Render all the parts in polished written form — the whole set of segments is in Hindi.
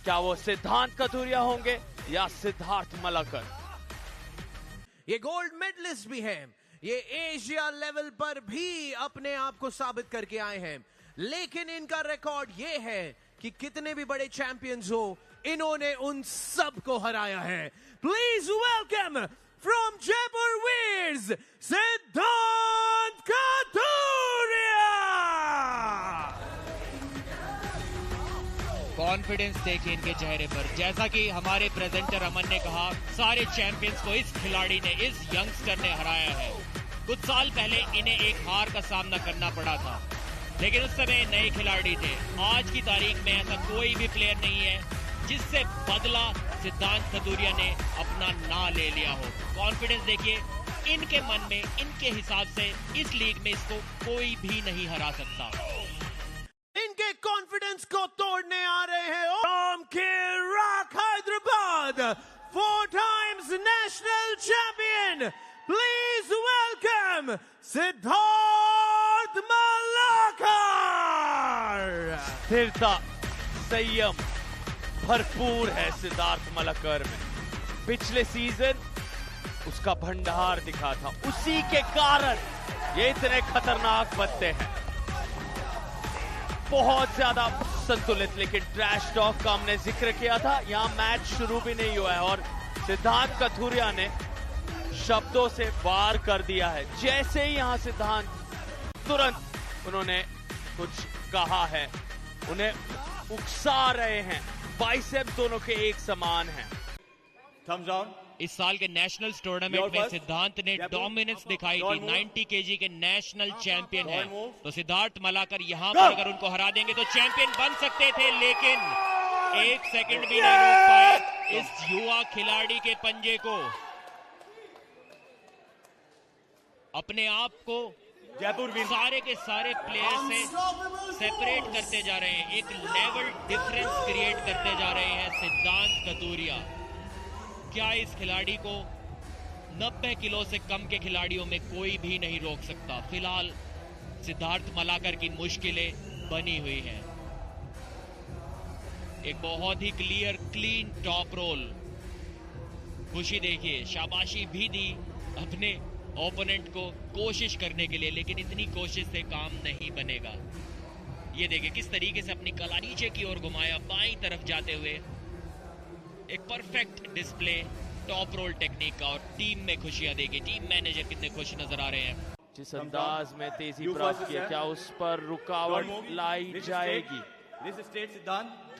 क्या वो सिद्धांत कथूरिया होंगे या सिद्धार्थ मलाकर? ये गोल्ड मेडलिस्ट भी हैं, ये एशिया लेवल पर भी अपने आप को साबित करके आए हैं, लेकिन इनका रिकॉर्ड ये है कि कितने भी बड़े चैंपियंस हो, इन्होंने उन सब को हराया है। प्लीज वेलकम फ्रॉम जयपुर वीर्स सिद्धांत कथूरिया। कॉन्फिडेंस देखिए इनके चेहरे पर। जैसा कि हमारे प्रेजेंटर अमन ने कहा, सारे चैंपियंस को इस खिलाड़ी ने, इस यंगस्टर ने हराया है। कुछ साल पहले इन्हें एक हार का सामना करना पड़ा था, लेकिन उस समय नए खिलाड़ी थे। आज की तारीख में ऐसा कोई भी प्लेयर नहीं है जिससे बदला सिद्धांत कथूरिया ने अपना ना ले लिया हो। कॉन्फिडेंस देखिए इनके मन में, इनके हिसाब से इस लीग में इसको कोई भी नहीं हरा सकता। इनके कॉन्फिडेंस को तोड़ने आ रहे हैं from rock Hyderabad, 4 times national champion. Please welcome Siddharth Malakar. स्थिरता, संयम भरपूर है सिद्धार्थ मलाकर में। पिछले सीजन उसका भंडार दिखा था, उसी के कारण ये इतने खतरनाक बनते हैं। बहुत ज्यादा संतुलित, लेकिन ट्रैश टॉक का हमने जिक्र किया था, यहां मैच शुरू भी नहीं हुआ है और सिद्धांत कथूरिया ने शब्दों से वार कर दिया है। जैसे ही यहां सिद्धांत तुरंत उन्होंने कुछ कहा है, उन्हें उकसा रहे हैं। बाइसेप दोनों के एक समान हैं। Thumbs down. इस साल के नेशनल्स टूर्नामेंट में सिद्धांत ने डोमिनेंस दिखाई थी, 90 केजी के नेशनल चैंपियन है। तो सिद्धार्थ मलाकर यहां पर अगर उनको हरा देंगे तो चैंपियन बन सकते थे, लेकिन एक सेकंड भी नहीं रोक पाए इस युवा खिलाड़ी के पंजे को। अपने आप को जयपुर सारे के सारे प्लेयर से सेपरेट करते जा रहे हैं, एक लेवल डिफरेंस क्रिएट करते जा रहे हैं सिद्धांत कथूरिया। क्या इस खिलाड़ी को 90 किलो से कम के खिलाड़ियों में कोई भी नहीं रोक सकता? फिलहाल सिद्धार्थ मलाकर की मुश्किलें बनी हुई हैं। एक बहुत ही क्लियर क्लीन टॉप रोल। खुशी देखिए, शाबाशी भी दी अपने ओपोनेंट को कोशिश करने के लिए, लेकिन इतनी कोशिश से काम नहीं बनेगा। ये देखिए किस तरीके से अपनी कला नीचे की ओर घुमाया, बाईं तरफ जाते हुए। एक perfect display top roll technique का, और टीम में खुशियां देखिए, टीम मैनेजर कितने खुश नजर आ रहे हैं। जिस अंदाज में तेजी प्राप्त किया, क्या उस पर रुकावट लाई जाएगी?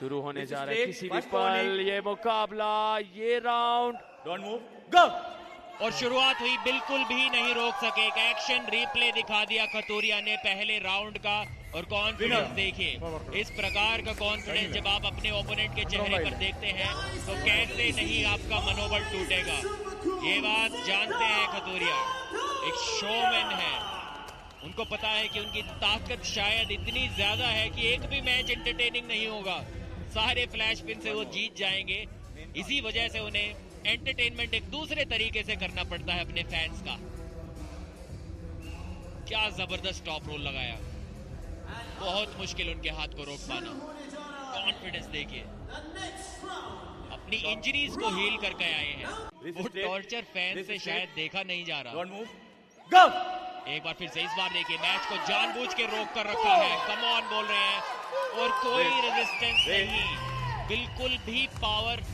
शुरू होने जा रहा है किसी भी पल ये मुकाबला, ये राउंड। डोंट मूव, गो। और शुरुआत हुई, बिल्कुल भी नहीं रोक सके। एक एक्शन रिप्ले दिखा दिया कथूरिया ने पहले राउंड का। और कॉन्फिडेंस देखिए, इस प्रकार का कॉन्फिडेंस जब आप अपने ओपोनेंट के चेहरे पर देखते हैं तो कैसे नहीं आपका मनोबल टूटेगा। ये बात जानते हैं कथूरिया, एक शोमैन है। उनको पता है कि उनकी ताकत शायद इतनी ज्यादा है कि एक भी मैच एंटरटेनिंग नहीं होगा, सारे फ्लैश पिन से वो जीत जाएंगे। इसी वजह से उन्हें एंटरटेनमेंट एक दूसरे तरीके से करना पड़ता है अपने फैंस का। क्या जबरदस्त टॉप रोल लगाया, बहुत मुश्किल उनके हाथ को रोक पाना। कॉन्फिडेंस देखिए, अपनी इंजरीज को हील करके आए हैं। वो टॉर्चर फैन से शायद देखा नहीं जा रहा। डोंट मूव, गो। एक बार फिर से इस बार देखिए, मैच को जानबूझ के रोक कर रखा है, कम ऑन बोल रहे हैं, और कोई रेजिस्टेंस नहीं, बिल्कुल भी पावर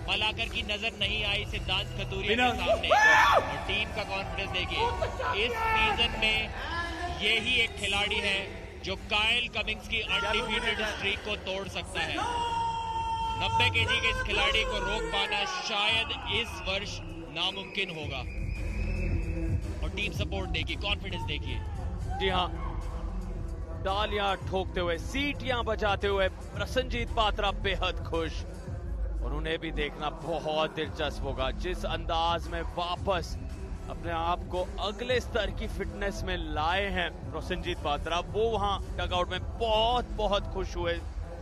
मलाकर की नजर नहीं आई सिद्धांत कथूरिया के सामने। और टीम का कॉन्फिडेंस देखिए, इस सीजन में यही एक खिलाड़ी है जो काइल कमिंग्स की अनडिफीटेड स्ट्रीक को तोड़ सकता है। 90 केजी के इस खिलाड़ी को रोक पाना शायद इस वर्ष नामुमकिन होगा। और टीम सपोर्ट देखिए, कॉन्फिडेंस देखिए। जी हाँ, तालियां ठोकते हुए, सीटियां बजाते हुए प्रसन्नजीत पात्रा बेहद खुश। और उन्हें भी देखना बहुत दिलचस्प होगा, जिस अंदाज में वापस अपने आप को अगले स्तर की फिटनेस में लाए हैं प्रसन्नजीत पात्रा। वो वहां डगआउट में बहुत बहुत खुश हुए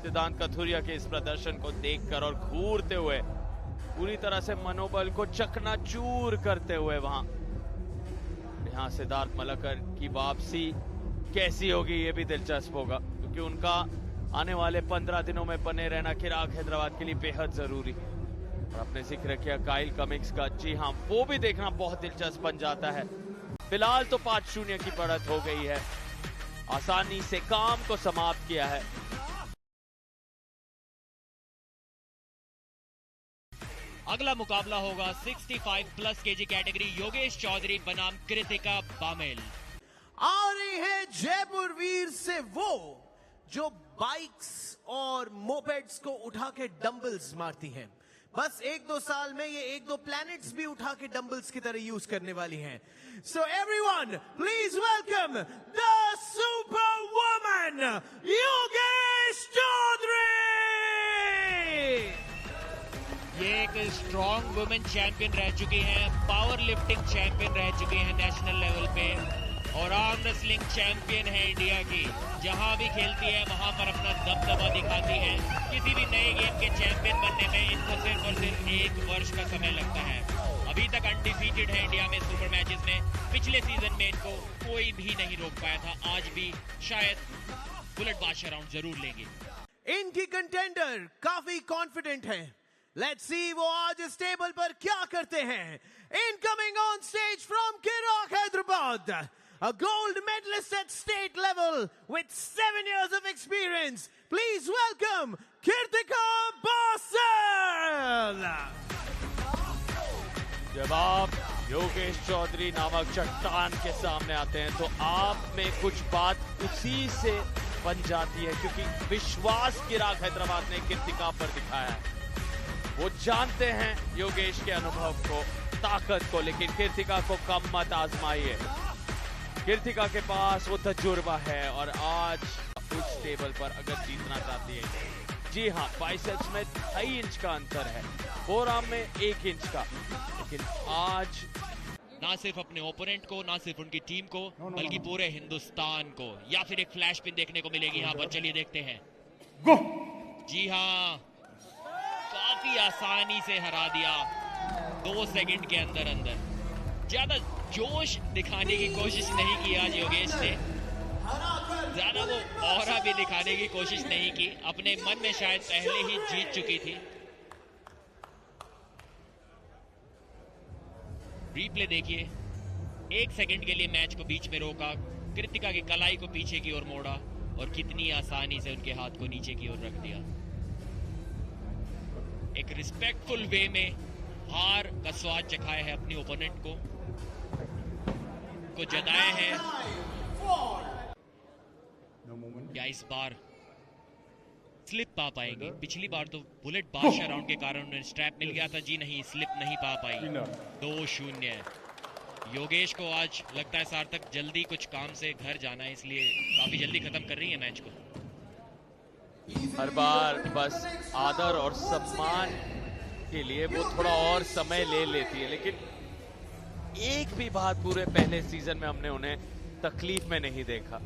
सिद्धांत कथूरिया के इस प्रदर्शन को देखकर, और घूरते हुए पूरी तरह से मनोबल को चकनाचूर करते हुए वहां। यहाँ सिद्धार्थ मलाकर की वापसी कैसी होगी ये भी दिलचस्प होगा, क्योंकि उनका आने वाले 15 दिनों में बने रहना चिराग हैदराबाद के लिए बेहद जरूरी। और आपने जिक्र किया काइल कमिंस का, जी हाँ, वो भी देखना बहुत दिलचस्प बन जाता है। फिलहाल तो 5-0 की बढ़त हो गई है, आसानी से काम को समाप्त किया है। अगला मुकाबला होगा 65+ केजी कैटेगरी। योगेश चौधरी बनाम कृतिका बामेल। आ रही है जयपुर वीर से वो जो बाइक्स और मोपेड्स को उठा के डंबल्स मारती हैं। बस 1-2 साल में ये 1-2 प्लैनेट्स भी उठा के डंबल्स की तरह यूज करने वाली हैं। So everyone please welcome the super woman Yogesh Chaudhary. ये एक स्ट्रॉन्ग वुमेन चैंपियन रह चुकी हैं, पावर लिफ्टिंग चैंपियन रह चुकी हैं नेशनल लेवल पे, और आर्म रेसलिंग चैंपियन है इंडिया की। जहां भी खेलती है वहां पर अपना दबदबा दिखाती है। किसी भी नए गेम के चैंपियन बनने में इनको सिर्फ और सिर्फ 1 वर्ष का समय लगता है। अभी तक अनडिफीटेड है इंडिया में सुपर मैचेस में। पिछले सीजन में इनको कोई भी नहीं रोक पाया था। आज भी शायद बुलेट बादशाह राउंड जरूर लेंगे। इनकी कंटेंडर काफी कॉन्फिडेंट है। लेट्स सी वो आज इस टेबल पर क्या करते हैं। Incoming on stage from Chirag Hyderabad, a gold medalist at state level with 7 years of experience. Please welcome Kritika Bansal. जब आप योगेश चौधरी नामक चट्टान के सामने आते हैं तो आप में कुछ बात उसी से बन जाती है, क्योंकि विश्वास चिराग हैदराबाद ने कृतिका पर दिखाया है। वो जानते हैं योगेश के अनुभव को, ताकत को, लेकिन कृतिका को कम मत आजमाइए। कृतिका के पास वो तजुर्बा है और आज उस टेबल पर अगर जीतना चाहती है, जी हाँ, बाइसेप्स में 2.5 इंच का अंतर है, फोरआर्म में 1 इंच का, लेकिन आज ना सिर्फ अपने ओपोनेंट को, ना सिर्फ उनकी टीम को, बल्कि पूरे हिंदुस्तान को, या फिर एक फ्लैश पिन देखने को मिलेगी यहाँ पर। चलिए देखते हैं। जी हाँ, काफी आसानी से हरा दिया 2 सेकंड के अंदर अंदर। ज्यादा जोश दिखाने की कोशिश नहीं की आज योगेश ने, ज्यादा वो ऑरा भी दिखाने की कोशिश नहीं की। अपने मन में शायद पहले ही जीत चुकी थी। रीप्ले देखिए, 1 सेकंड के लिए मैच को बीच में रोका, कृतिका की कलाई को पीछे की ओर मोड़ा और कितनी आसानी से उनके हाथ को नीचे की ओर रख दिया। एक रिस्पेक्टफुल वे में हार का स्वाद चखाया है अपने ओपोनेंट को जताए हैं। क्या इस बार स्लिप पा पाएंगे? पिछली बार तो बुलेट बादशाह राउंड के कारण उन्हें स्ट्रैप मिल गया था। जी नहीं, स्लिप नहीं पा पाई। 2-0। योगेश को आज लगता है सार्थक जल्दी कुछ काम से घर जाना है, इसलिए काफी जल्दी खत्म कर रही है मैच को। हर बार बस आदर और सम्मान के लिए वो थोड़ा और समय ले लेती है, लेकिन एक भी बात पूरे पहले सीजन में हमने उन्हें तकलीफ में नहीं देखा।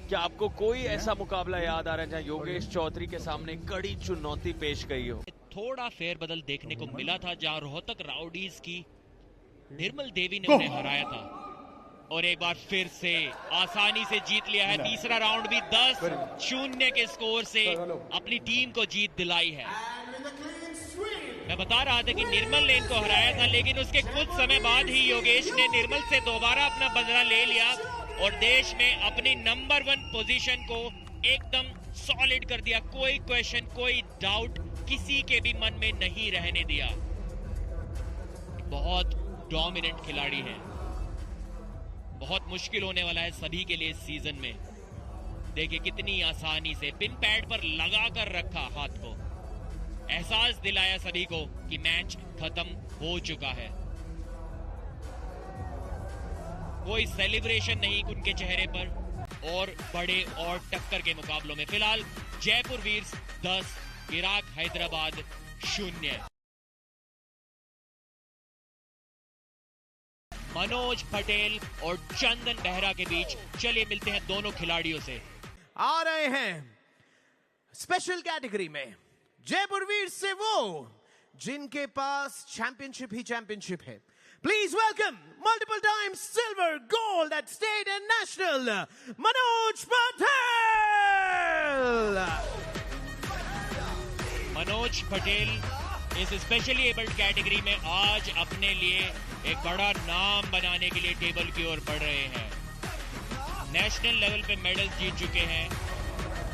क्या आपको कोई ऐसा मुकाबला याद आ रहा है जहां योगेश चौधरी के सामने कड़ी चुनौती पेश गई हो? थोड़ा फेरबदल देखने को मिला था, जहां रोहतक राउडीज की निर्मल देवी ने उन्हें हराया था, और एक बार फिर से आसानी से जीत लिया है। तीसरा राउंड भी 10-0 के स्कोर से अपनी टीम को जीत दिलाई है। मैं बता रहा था कि निर्मल ने इनको हराया था, लेकिन उसके कुछ समय बाद ही योगेश ने निर्मल से दोबारा अपना बदला ले लिया और देश में अपनी नंबर 1 पोजीशन को एकदम सॉलिड कर दिया। कोई क्वेश्चन, कोई डाउट किसी के भी मन में नहीं रहने दिया। बहुत डोमिनेंट खिलाड़ी है, बहुत मुश्किल होने वाला है सभी के लिए इस सीजन में। देखिए कितनी आसानी से पिन पैड पर लगा कर रखा हाथ को, एहसास दिलाया सभी को कि मैच खत्म हो चुका है। कोई सेलिब्रेशन नहीं उनके चेहरे पर, और बड़े और टक्कर के मुकाबलों में फिलहाल जयपुर वीर्स 10, चिराग हैदराबाद 0। मनोज पटेल और चंदन बेहरा के बीच चलिए मिलते हैं दोनों खिलाड़ियों से। आ रहे हैं स्पेशल कैटेगरी में जयपुर वीर से वो जिनके पास चैंपियनशिप ही चैंपियनशिप है। Please welcome multiple time silver, gold eight state and national, Manoj Patel. Manoj Patel इस स्पेशली एबल्ड कैटेगरी में आज अपने लिए एक बड़ा नाम बनाने के लिए टेबल की ओर बढ़ रहे हैं। नेशनल लेवल पे मेडल्स जीत चुके हैं।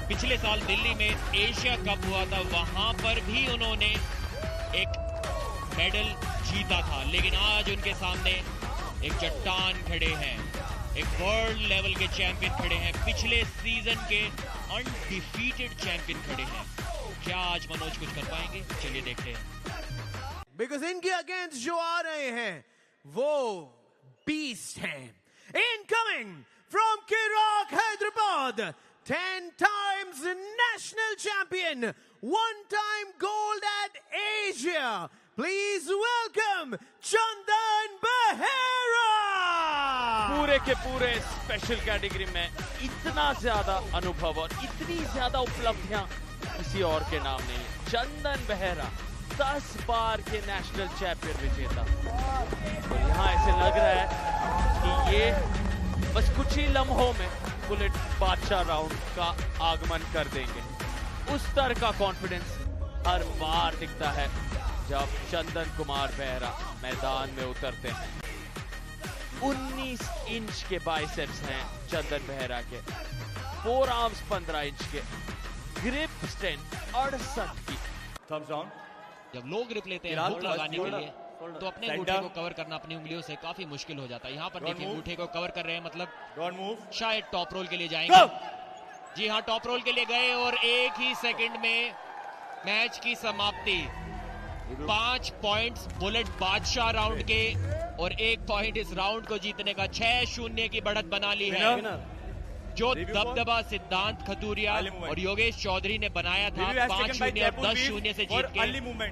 पिछले साल दिल्ली में एशिया कप हुआ था, वहां पर भी उन्होंने एक मेडल जीता था, लेकिन आज उनके सामने एक चट्टान खड़े हैं, एक वर्ल्ड लेवल के चैंपियन खड़े हैं, पिछले सीजन के अनडिफीटेड चैंपियन खड़े हैं। क्या आज मनोज कुछ कर पाएंगे? चलिए देखते हैं। बिकॉज इनके अगेंस्ट जो आ रहे हैं वो बीस्ट हैं। Incoming from Kiraak Hyderabad, 10 times national champion, 1 time gold at Asia. Please welcome Chandan Behera. पूरे के पूरे स्पेशल कैटेगरी में इतना ज्यादा अनुभव और इतनी ज्यादा उपलब्धियां किसी और के नाम नहीं। चंदन बेहरा 10 बार के नेशनल चैंपियन विजेता, और यहाँ ऐसे लग रहा है कि ये बस कुछ ही लम्हों में बुलेट बादशाह राउंड का आगमन कर देंगे। उस तरह का कॉन्फिडेंस हर बार दिखता है जब चंदन कुमार बेहरा मैदान में उतरते हैं। 19 इंच के बाइसेप्स हैं चंदन बेहरा के, 4 आर्म्स 15 इंच के, ग्रिप स्ट्रेंथ 68 की। Thumbs down. जब लो ग्रिप लेते हैं हुक लगाने के लिए तो अपने अंगूठे को कवर करना अपनी उंगलियों से काफी मुश्किल हो जाता है। यहाँ पर देखिए अंगूठे को कवर कर रहे हैं, मतलब Don't move. शायद टॉप रोल के लिए जाएंगे। जी हाँ, टॉप रोल के लिए गए और एक ही सेकंड में मैच की समाप्ति। 5 पॉइंट्स बुलेट बादशाह राउंड के और 1 पॉइंट इस राउंड को जीतने का 6-0 की बढ़त बना ली है। जो दबदबा सिद्धांत खतूरिया और योगेश चौधरी ने बनाया था 5-0 और 10-0 से जीत के,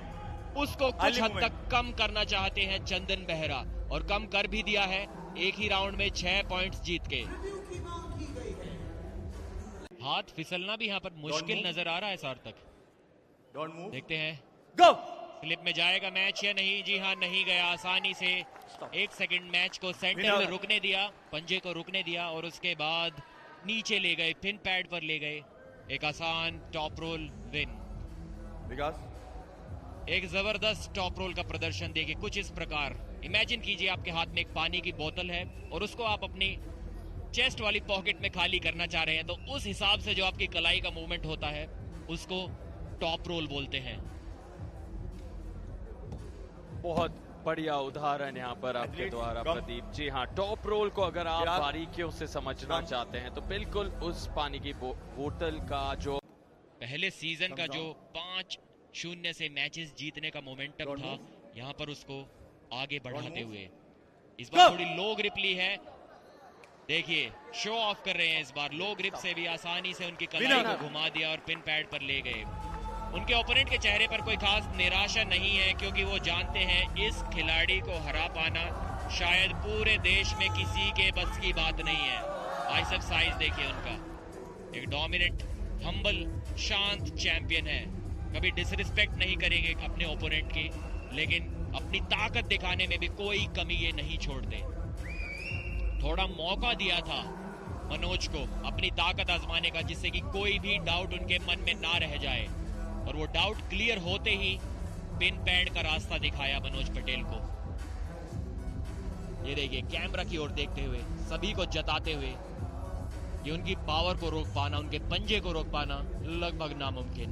उसको कुछ हद तक कम करना चाहते हैं चंदन बेहरा, और कम कर भी दिया है एक ही राउंड में 6 पॉइंट्स जीत के। हाथ फिसलना भी यहाँ पर मुश्किल नजर आ रहा है सार्थक। Don't move. देखते हैं Go. क्लिप में जाएगा मैच या नहीं। जी हाँ, नहीं गया आसानी से। 1 सेकंड मैच को सेंटर में रुकने दिया, पंजे को रुकने दिया और उसके बाद नीचे ले गए, पिन पैड पर ले गए। एक आसान टॉप रोल विन। विकास. एक जबरदस्त टॉप रोल का प्रदर्शन देखिए कुछ इस प्रकार। इमेजिन कीजिए आपके हाथ में एक पानी की बोतल है और उसको आप अपनी चेस्ट वाली पॉकेट में खाली करना चाह रहे हैं, तो उस हिसाब से जो आपकी कलाई का मूवमेंट होता है उसको टॉप रोल बोलते हैं। बहुत बढ़िया उदाहरण यहाँ पर आपके द्वारा प्रदीप जी। हाँ, टॉप रोल को अगर आप बारीकियों से समझना चाहते हैं तो बिल्कुल उस पानी की बोतल का जो पहले सीजन का जो 5-0 से मैचेस जीतने का मोमेंटम था, यहाँ पर उसको आगे बढ़ाते हुए इस बार थोड़ी लो ग्रिप ली है। देखिए शो ऑफ कर रहे हैं इस बार, लो ग्रिप से भी आसानी से उनकी कलाई को घुमा दिया और पिन पैड पर ले गए। उनके ओपोनेंट के चेहरे पर कोई खास निराशा नहीं है, क्योंकि वो जानते हैं इस खिलाड़ी को हरा पाना शायद पूरे देश में किसी के बस की बात नहीं है। बाइसेप साइज देखिए उनका, एक डोमिनेंट, हम्बल, शांत चैंपियन है। कभी डिसरिस्पेक्ट नहीं करेंगे अपने ओपोनेंट की, लेकिन अपनी ताकत दिखाने में भी कोई कमी ये नहीं छोड़ते। थोड़ा मौका दिया था मनोज को अपनी ताकत आजमाने का, जिससे कि कोई भी डाउट उनके मन में ना रह जाए, और वो डाउट क्लियर होते ही पिन पैड का रास्ता दिखाया मनोज पटेल को। ये देखिए कैमरा की ओर देखते हुए, सभी को जताते हुए कि उनकी पावर को रोक पाना, उनके पंजे को रोक पाना लगभग नामुमकिन।